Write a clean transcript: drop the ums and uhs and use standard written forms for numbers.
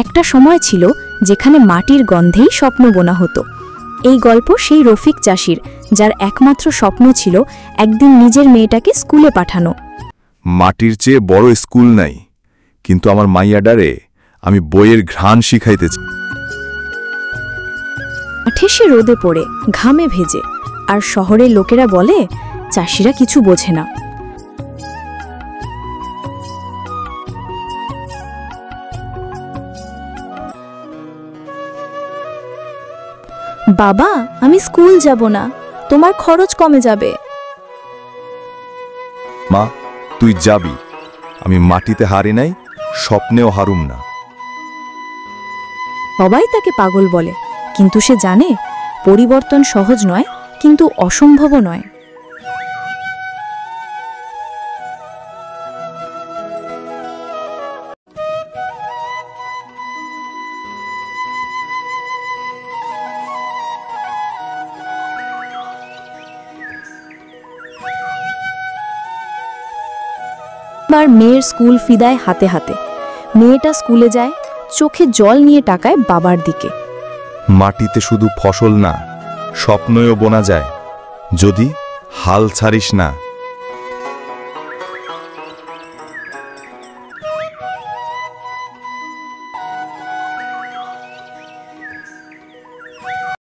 একটা সময় ছিল যেখানে মাটির গন্ধেই স্বপ্ন বোনা হতো। এই গল্প সেই রফিক চাষির, যার একমাত্র স্বপ্ন ছিল একদিন নিজের মেয়েটাকে স্কুলে পাঠানো। মাটির চেয়ে বড় স্কুল নাই, কিন্তু আমার মাইয়াডারে আমি বইয়ের ঘ্রাণ শিখাইতেছি। মাঠে সে রোদে পড়ে, ঘামে ভেজে, আর শহরের লোকেরা বলে চাষিরা কিছু বোঝে না। বাবা, আমি স্কুল যাব না, তোমার খরচ কমে যাবে। মা, তুই যাবি, আমি মাটিতে হারি নাই, স্বপ্নেও হারুম না। সবাই তাকে পাগল বলে, কিন্তু সে জানে পরিবর্তন সহজ নয়, কিন্তু অসম্ভবও নয়। আর মেয়ের স্কুল ফিদায় হাতে হাতে। মেয়েটা স্কুলে যায়, চোখে জল নিয়ে তাকায় বাবার দিকে। মাটিতে শুধু ফসল না, স্বপ্নও বোনা যায়, যদি হাল ছাড়িস না।